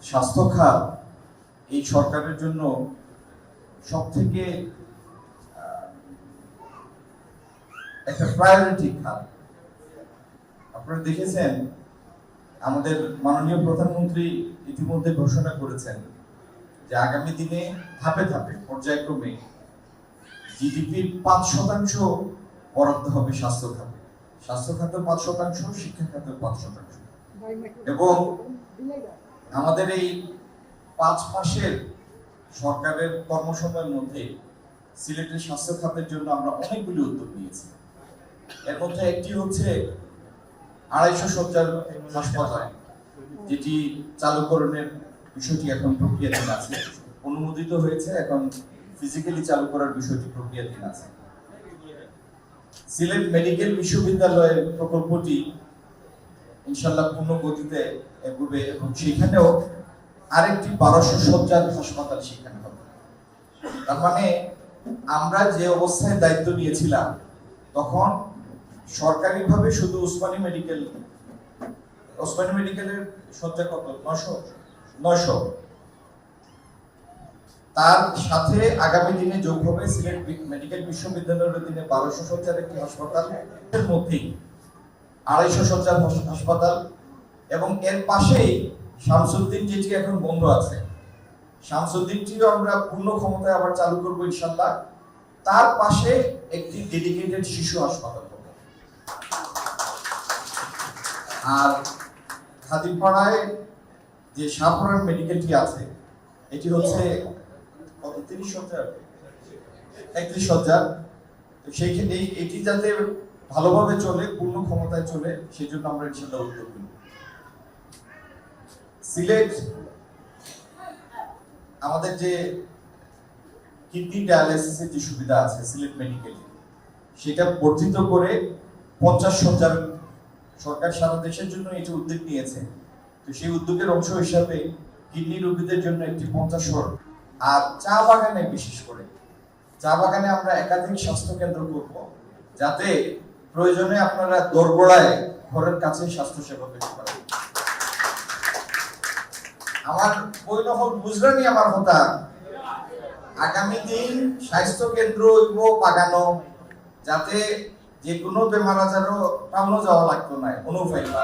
স্বাস্থ্য খাত এই সরকারের জন্য সবথেকে একটা প্রায়োরিটি খাত। আপনারা দেখেছেন আমাদের মাননীয় প্রধানমন্ত্রী ইতিমধ্যে ঘোষণা করেছেন যে আগামী দিনে ধাপে ধাপে পর্যায়ক্রমে জিডিপির 5% বরাদ্দ হবে স্বাস্থ্য খাতে। স্বাস্থ্য খাতে 5%, শিক্ষা খাতে 5%। এবং আমাদের এই 5 মাসের সরকারের কর্মসময়ের মধ্যে সিলেটের স্বাস্থ্য খাতের জন্য আমরা অনেকগুলি উদ্যোগ নিয়েছি। এর মধ্যে একটি হচ্ছে 250 শয্যার হাসপাতাল, যেটি চালুকরণের বিষয়টি এখন প্রক্রিয়াধীন আছে, অনুমোদিত হয়েছে, এখন ফিজিক্যালি চালু করার বিষয়টি প্রক্রিয়াধীন আছে। সিলেট মেডিকেল বিশ্ববিদ্যালয়ের প্রকল্পটি ইনশাআল্লাহ পূর্ণ গতিতে এগোবে এবং সেখানেও আরেকটি 1200 শয্যার হাসপাতাল সেখানে হবে। তার মানে আমরা যে অবস্থায় দায়িত্ব নিয়েছিলাম তখন সরকারিভাবে শুধু ওসমানী মেডিকেলের শয্যা কত? 900। তার সাথে আগামী দিনে যোগ হবে সিলেট মেডিকেল বিশ্ববিদ্যালয়ের অধীনে 1200 শয্যার একটি হাসপাতাল, এর মধ্যেই 250 শয্যার হাসপাতাল, এবং এর পাশেই শামসুদ্দিন যেটি এখন বন্ধ আছে, শামসুদ্দিনটিও আমরা পূর্ণ ক্ষমতায় আবার চালু করবো ইনশাআল্লাহ। তার পাশে একটি ডেডিকেটেড শিশু হাসপাতাল হবে। আর খাদিমপাড়ায় যে শাহপুরান মেডিকেলটি আছে, এটি হচ্ছে 30 শয্যার, 31 শয্যার। তো সেইখানে এটি যাতে ভালোভাবে চলে, পূর্ণ ক্ষমতায় চলে, সেই জন্য আমরা ইনশাআল্লাহ উদ্যোগ নিব। সিলেট আমাদের যে কিডনি ডায়ালাইসিসের যে সুবিধা আছে সিলেট মেডিকেলে, সেটা বর্ধিত করে 50 শয্যার, সরকার সারা দেশের জন্য এটি উদ্যোগ নিয়েছে। তো সেই উদ্যোগের অংশ হিসাবে কিডনি রোগীদের জন্য একটি 50। আর চা বাগানে, বিশেষ করে চা বাগানে আমরা একাধিক স্বাস্থ্য কেন্দ্র করব, যাতে প্রয়োজনে আপনারা দোরগোড়ায় ঘরের কাছে স্বাস্থ্য সেবা পেতে পারেন। আমার বৈনহল বুঝলেনি আমার কথা, আগামী দিন স্বাস্থ্য কেন্দ্র হইব বাগানো, যাতে যে কোনো বেমার আজারও টাউনও যাওয়া লাগতো না, কোনো ফাইবা।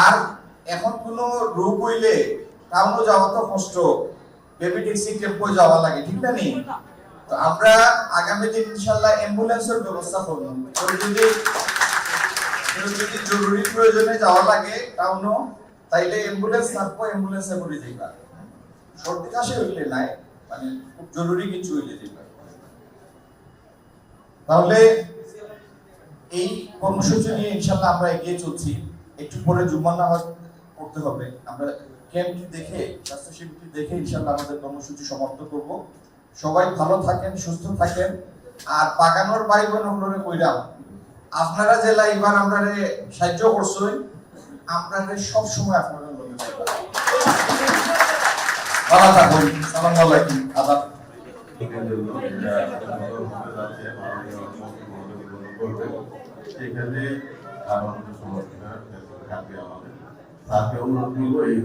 আর এখন কোনো রোগ হইলে টাউনও যাওয়া তো কষ্ট, বেবি ট্যাক্সি টেম্পো যাওয়া লাগে, ঠিক না নি? তো আমরা আগামী দিন ইনশাআল্লাহ অ্যাম্বুলেন্সের ব্যবস্থা করব। যদি জরুরি প্রয়োজনে যাওয়া লাগে টাউনও, তাইলে অ্যাম্বুলেন্স থাকবো, অ্যাম্বুলেন্সে করে যাইবা। সর্দি কাশি হইলে নাই, মানে খুব জরুরি কিছু হইলে যাইবা। তাহলে এই কর্মসূচি নিয়ে ইনশাআল্লাহ আমরা এগিয়ে চলছি। একটু পরে জুম্মার নামাজ পড়তে হবে, আমরা ক্যাম্পটি দেখে, স্বাস্থ্য শিবিরটি দেখে ইনশাআল্লাহ আমাদের কর্মসূচি সমাপ্ত করব। সবাই ভালো থাকেন, সুস্থ থাকেন। আর বাগানোর ভাই বোন হলরে কইরাম, আপনারা জেলা এবার আমরা সাহায্য করছেন, আপনাদের সব সময় আপনারা লগে থাকবেন। ভালো থাকুন। আসসালামু আলাইকুম। আদাব। সেখানে আমাদের সমর্থকরা থাকবে, আমাদের তাকে অনুরোধ করবো এই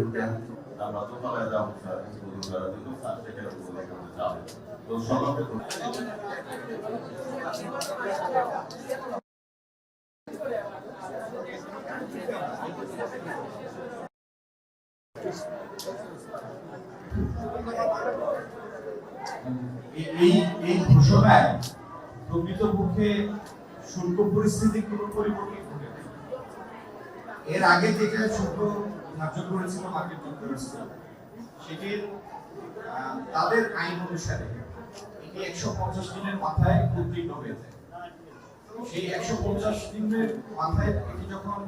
আমরা তো পালা যাবো স্যার উদ্বোধন করার জন্য, স্যার সেখানে উদ্বোধন করতে যাবে। তো সবাইকে এই ঘোষণায় প্রকৃতপক্ষে শুল্ক পরিস্থিতি কোনো পরিবর্তন ঘটে নাই। এর আগে যেটা শুল্ক ধার্য করেছিল মার্কিন যুক্তরাষ্ট্র, সেটির তাদের আইন অনুসারে এটি 150 দিনের মাথায় উত্তীর্ণ হয়ে যায়। সেই 150 দিনের মাথায় এটি যখন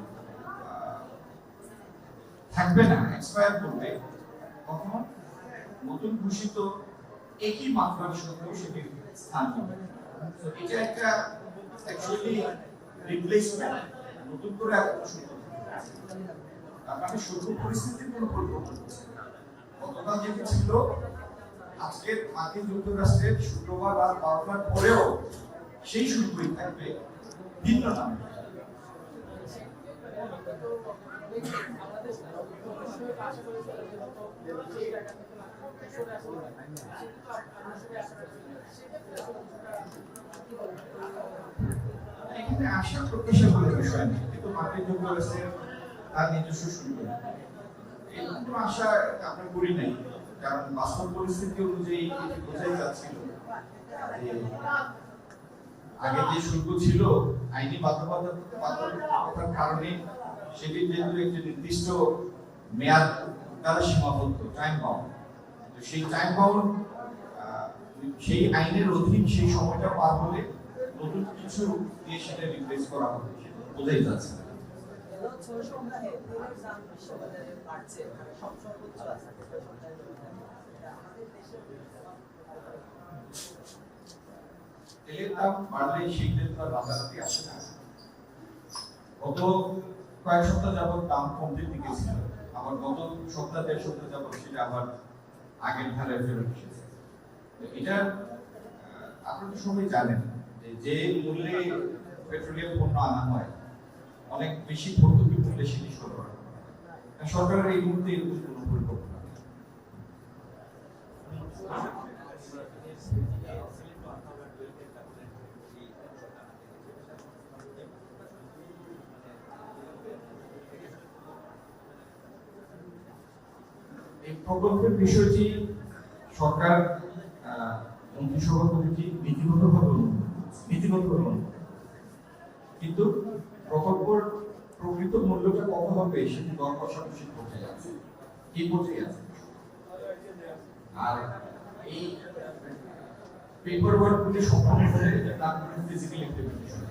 থাকবে না, এক্সপায়ার করবে, তখন নতুন ঘোষিত একই মাত্রার শুল্ক সেটির স্থান পাবে। তো এটা একটা অ্যাকচুয়ালি রিপ্লেসমেন্ট, নতুন করে একটা শুল্ক। আপনাদের শুল্ক পরিস্থিতির কোনো পরিবর্তন হচ্ছে না। গতকাল যেটি ছিল, আজকের মার্কিন যুক্তরাষ্ট্রের শুক্রবার রাত 12টার পরেও সেই শুল্কই থাকবে, ভিন্ন নামে। এখানে আশা প্রত্যাশার কোনো বিষয় নেই, কিন্তু মার্কিন যুক্তরাষ্ট্রের তার নিজস্ব সুবিধা, এইরকম আশা আমরা করি নাই। কারণ বাস্তব পরিস্থিতি অনুযায়ী এটি বোঝাই যাচ্ছিল যে আগে যে শুল্ক ছিল আইনি বাধ্যবাধকতার কারণে সেটি যেহেতু একটি নির্দিষ্ট মেয়াদ দ্বারা সীমাবদ্ধ, টাইম বাউন্ড, তো সেই টাইম বাউন্ড সেই আইনের অধীন সেই সময়টা পার হলে নতুন কিছু দিয়ে সেটা রিপ্লেস করা হবে, সেটা বোঝাই যাচ্ছে না। তেলের দাম বাড়লে সেই তেল তো আর রাতারাতি আসে না। গত কয়েক সপ্তাহ যাবত দাম কমতে দিকে ছিল, আবার গত সপ্তাহ দেড় সপ্তাহ যাবত সেটা আবার আগের ধারায় ফেরত এসেছে। এটা আপনারা তো সবাই জানেন যে মূল্যে পেট্রোলিয়াম পণ্য আনা হয় অনেক বেশি ভর্তুকি মূল্যে সেটি সরবরাহ করা হয়। সরকারের এই মুহূর্তে এরকম কোনো পরিকল্পনা নেই। এই প্রকল্পের বিষয়টি সরকার মন্ত্রিসভা কমিটি নীতিগতভাবে অনুমোদন, কিন্তু প্রকল্পের প্রকৃত মূল্যটা কত হবে সেটি দর কষাকষির পর্যায়ে আছে, কি পর্যায়ে আছে। আর এই পেপার ওয়ার্ক গুলি সম্পন্ন হলে তার ফিজিক্যাল ইমপ্লিমেন্টেশন